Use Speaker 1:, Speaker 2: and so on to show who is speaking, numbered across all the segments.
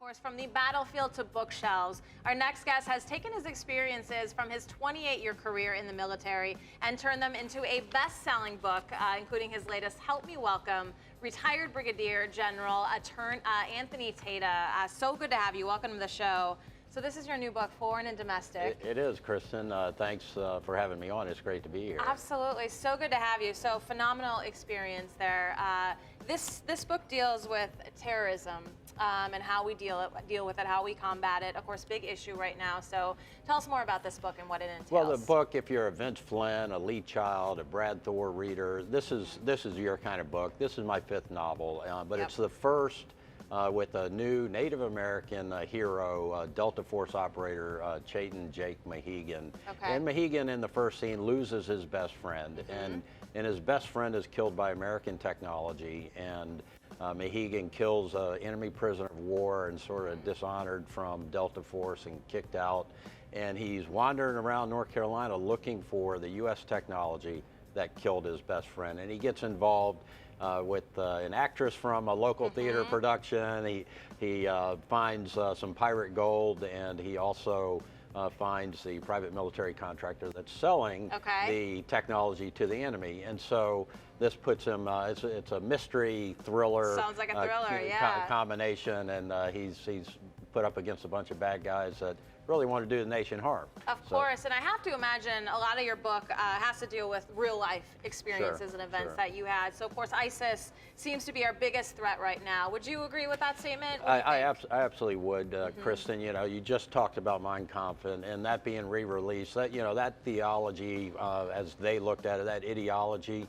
Speaker 1: course, from the battlefield to bookshelves, our next guest has taken his experiences from his 28-year career in the military and turned them into a best-selling book, including his latest, Help Me Welcome, Retired Brigadier General Anthony Tata. So good to have you. Welcome to the show. So this is your new book, Foreign and Domestic.
Speaker 2: It is, Kristen. Thanks for having me on. It's great to be here.
Speaker 1: Absolutely. So good to have you. So phenomenal experience there. This book deals with terrorism and how we deal with it, how we combat it. Of course, big issue right now. So tell us more about this book and what it entails.
Speaker 2: Well, the book, if you're a Vince Flynn, a Lee Child, a Brad Thor reader, this is your kind of book. This is my fifth novel, but It's the first with a new Native American hero, Delta Force operator, Chayton Jake Mahegan.
Speaker 1: Okay.
Speaker 2: And Mahegan in the first scene loses his best friend, and his best friend is killed by American technology, and Mahegan kills an enemy prisoner of war and sort of dishonored from Delta Force and kicked out. And he's wandering around North Carolina looking for the U.S. technology that killed his best friend. And he gets involved with an actress from a local theater production. He finds some pirate gold, and he also finds the private military contractor that's selling the technology to the enemy. And so this puts him, it's a mystery thriller.
Speaker 1: Sounds like a thriller,
Speaker 2: combination, and he's put up against a bunch of bad guys that really want to do the nation harm.
Speaker 1: Of course, and I have to imagine a lot of your book has to deal with real life experiences and events that you had. So of course, ISIS seems to be our biggest threat right now. Would you agree with that statement?
Speaker 2: I absolutely would, Kristen. You know, you just talked about Mein Kampf and that being re-released. That, you know, that theology, as they looked at it, that ideology.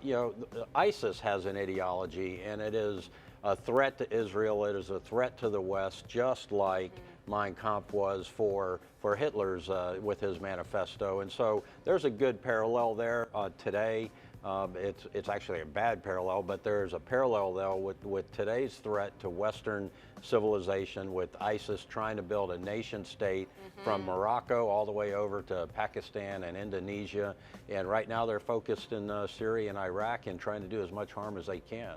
Speaker 2: You know, ISIS has an ideology, and it is a threat to Israel. It is a threat to the West, just like Mein Kampf was for Hitler's with his manifesto. And so there's a good parallel there today. It's actually a bad parallel, but there's a parallel though with today's threat to Western civilization, with ISIS trying to build a nation state from Morocco all the way over to Pakistan and Indonesia. And right now they're focused in Syria and Iraq and trying to do as much harm as they can.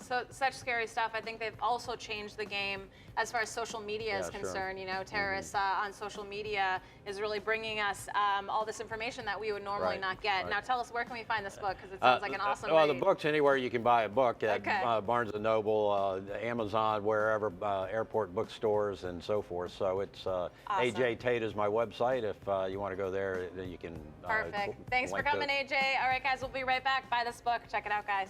Speaker 1: So such scary stuff. I think they've also changed the game as far as social media is concerned. You know, terrorists on social media is really bringing us all this information that we would normally not get. Now tell us, where can we find this book? Because it sounds like an awesome read.
Speaker 2: The book's anywhere you can buy a book, at Barnes & Noble, Amazon, wherever, airport bookstores and so forth. So it's awesome. AJ Tate is my website. If you want to go there, you can.
Speaker 1: Perfect. Thanks for coming, AJ. All right, guys, we'll be right back. Buy this book. Check it out, guys.